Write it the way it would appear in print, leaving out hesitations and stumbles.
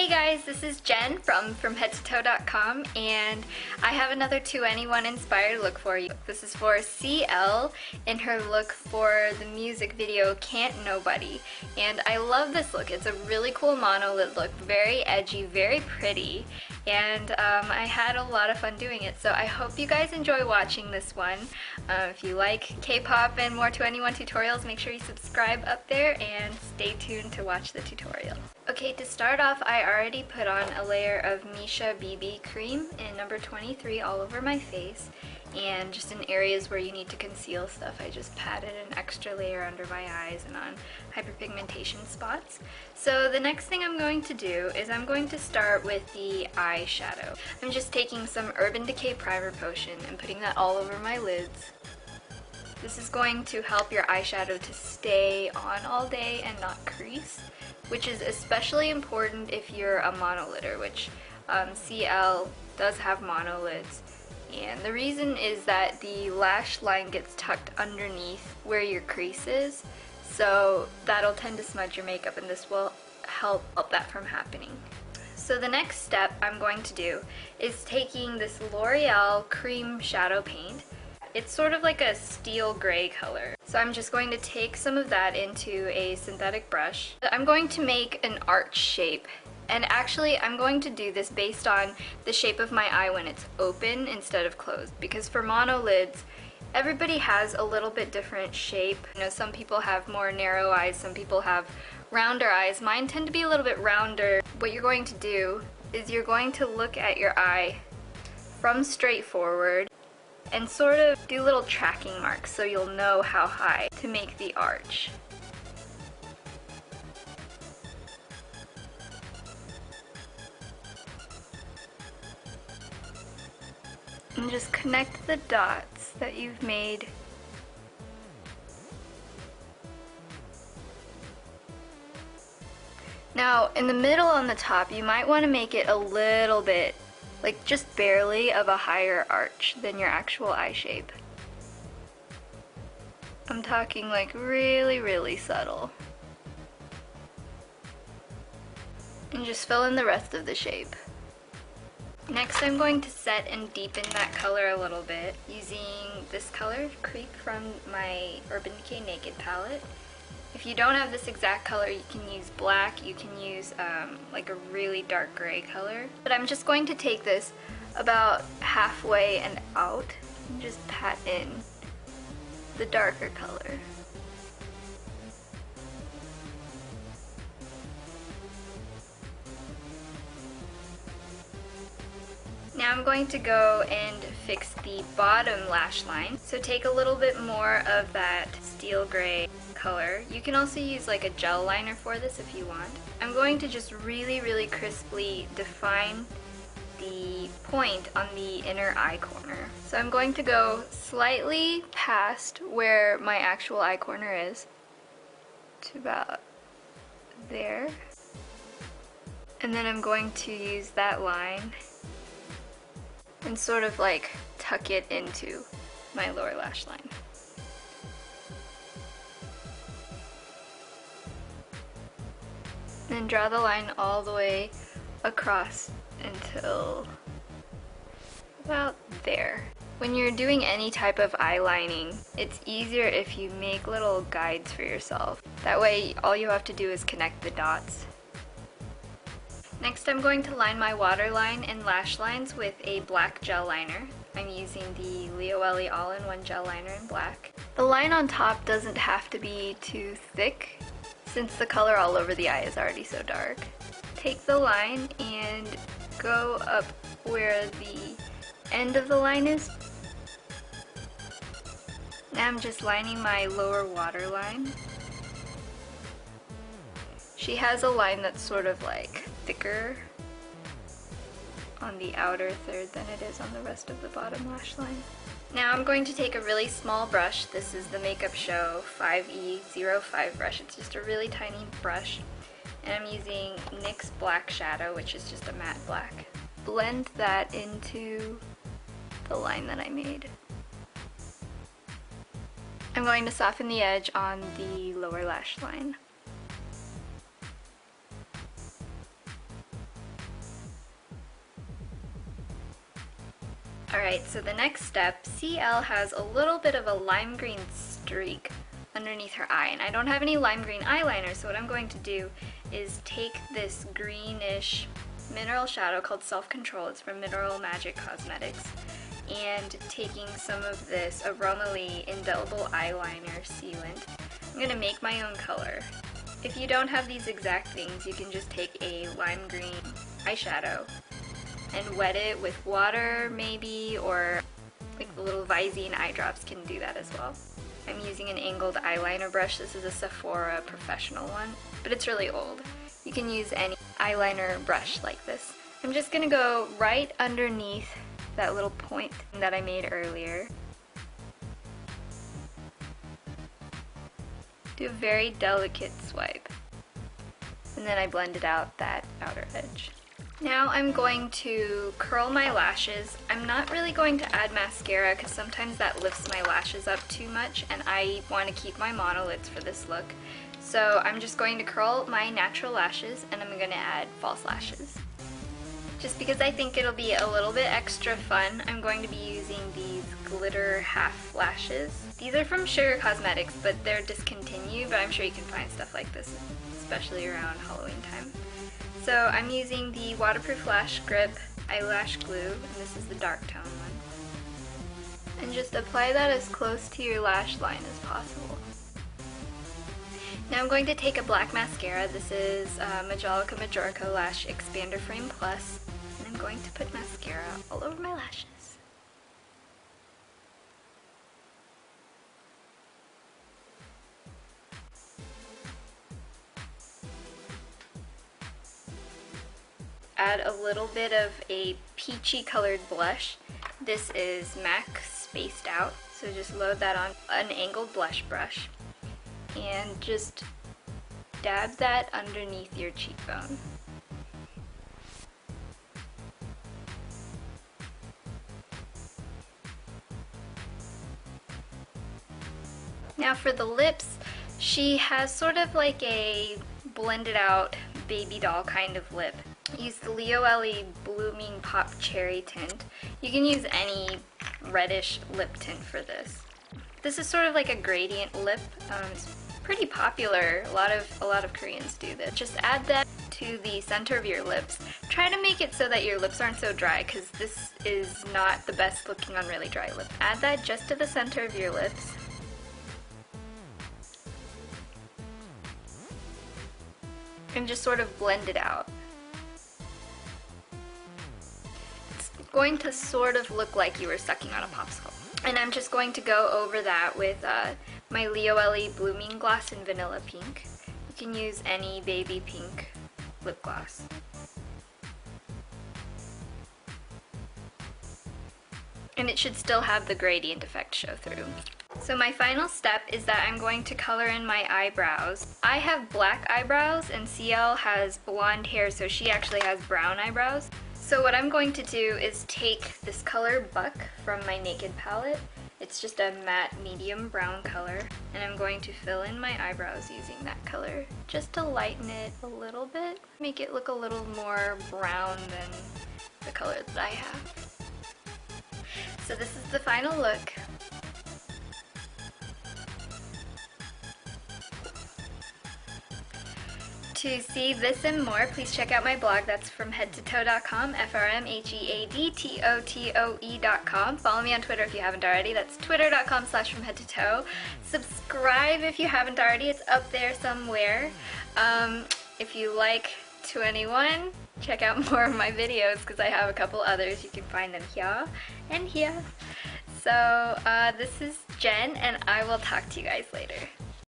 Hey guys, this is Jen from headtotoe.com, and I have another To Anyone inspired look for you. This is for CL in her look for the music video Can't Nobody, and I love this look. It's a really cool monolith look, very edgy, very pretty, and I had a lot of fun doing it, so I hope you guys enjoy watching this one. If you like K-pop and more To Anyone tutorials, make sure you subscribe up there and stay tuned to watch the tutorial. Okay, to start off, I already put on a layer of Misha BB cream in number 23 all over my face, and just in areas where you need to conceal stuff, I just patted an extra layer under my eyes and on hyperpigmentation spots. So the next thing I'm going to do is I'm going to start with the eyeshadow. I'm just taking some Urban Decay Primer Potion and putting that all over my lids. This is going to help your eyeshadow to stay on all day and not crease, which is especially important if you're a monolider, which CL does have monolids. And the reason is that the lash line gets tucked underneath where your crease is, so that'll tend to smudge your makeup, and this will help that from happening. So the next step I'm going to do is taking this L'Oreal cream shadow paint. It's sort of like a steel gray color. So I'm just going to take some of that into a synthetic brush. I'm going to make an arch shape. And actually, I'm going to do this based on the shape of my eye when it's open instead of closed. Because for monolids, everybody has a little bit different shape. You know, some people have more narrow eyes, some people have rounder eyes. Mine tend to be a little bit rounder. What you're going to do is you're going to look at your eye from straight forward and sort of do little tracking marks so you'll know how high to make the arch. And just connect the dots that you've made. Now, in the middle on the top, you might want to make it a little bit, like just barely, of a higher arch than your actual eye shape. I'm talking like really, really subtle. And just fill in the rest of the shape. Next, I'm going to set and deepen that color a little bit using this color, Creep, from my Urban Decay Naked palette. If you don't have this exact color, you can use black, you can use like a really dark gray color. But I'm just going to take this about halfway and out and just pat in the darker color. Now I'm going to go and fix the bottom lash line. So take a little bit more of that steel gray color. You can also use like a gel liner for this if you want. I'm going to just really, really crisply define the point on the inner eye corner. So I'm going to go slightly past where my actual eye corner is to about there. And then I'm going to use that line and sort of like tuck it into my lower lash line. And draw the line all the way across until about there. When you're doing any type of eyelining, it's easier if you make little guides for yourself. That way all you have to do is connect the dots. Next, I'm going to line my waterline and lash lines with a black gel liner. I'm using the Leo Welly All-in-One Gel Liner in black. The line on top doesn't have to be too thick, since the color all over the eye is already so dark. Take the line and go up where the end of the line is. Now I'm just lining my lower waterline. She has a line that's sort of like thicker on the outer third than it is on the rest of the bottom lash line. Now I'm going to take a really small brush. This is the Makeup Show 5E05 brush. It's just a really tiny brush. And I'm using NYX Black Shadow, which is just a matte black. Blend that into the line that I made. I'm going to soften the edge on the lower lash line. Alright, so the next step, CL has a little bit of a lime green streak underneath her eye, and I don't have any lime green eyeliner, so what I'm going to do is take this greenish mineral shadow called Self-Control. It's from Mineral Magic Cosmetics, and taking some of this Aromaly Indelible Eyeliner Sealant, I'm going to make my own color. If you don't have these exact things, you can just take a lime green eyeshadow and wet it with water maybe, or like the little Visine eye drops can do that as well. I'm using an angled eyeliner brush. This is a Sephora professional one, but it's really old. You can use any eyeliner brush like this. I'm just gonna go right underneath that little point that I made earlier. Do a very delicate swipe. And then I blended out that outer edge. Now I'm going to curl my lashes. I'm not really going to add mascara because sometimes that lifts my lashes up too much, and I want to keep my monolids for this look. So I'm just going to curl my natural lashes, and I'm going to add false lashes. Just because I think it'll be a little bit extra fun, I'm going to be using these glitter half lashes. These are from Sugar Cosmetics, but they're discontinued, but I'm sure you can find stuff like this, especially around Halloween time. So I'm using the Waterproof Lash Grip Eyelash Glue, and this is the dark tone one. And just apply that as close to your lash line as possible. Now I'm going to take a black mascara. This is Majolica Majorica Lash Expander Frame Plus, and I'm going to put mascara all over my lashes. Add a little bit of a peachy colored blush. This is MAC Spaced Out, so just load that on an angled blush brush and just dab that underneath your cheekbone. Now for the lips, she has sort of like a blended out baby doll kind of lip. Use the Leo Ellie Blooming Pop Cherry tint. You can use any reddish lip tint for this. This is sort of like a gradient lip. It's pretty popular. A lot of Koreans do this. Just add that to the center of your lips. Try to make it so that your lips aren't so dry, because this is not the best looking on really dry lips. Add that just to the center of your lips. And just sort of blend it out. Going to sort of look like you were sucking on a popsicle. And I'm just going to go over that with my Leo Ellie Blooming Gloss in Vanilla Pink. You can use any baby pink lip gloss. And it should still have the gradient effect show through. So my final step is that I'm going to color in my eyebrows. I have black eyebrows and CL has blonde hair, so she actually has brown eyebrows. So what I'm going to do is take this color Buck from my Naked palette. It's just a matte medium brown color, and I'm going to fill in my eyebrows using that color just to lighten it a little bit, make it look a little more brown than the color that I have. So this is the final look. To see this and more, please check out my blog. That's from headtotoe.com, fromheadtotoe.com. Follow me on Twitter if you haven't already. That's twitter.com/fromheadtotoe. Subscribe if you haven't already. It's up there somewhere. If you like 2NE1, check out more of my videos because I have a couple others. You can find them here and here. So this is Jen, and I will talk to you guys later.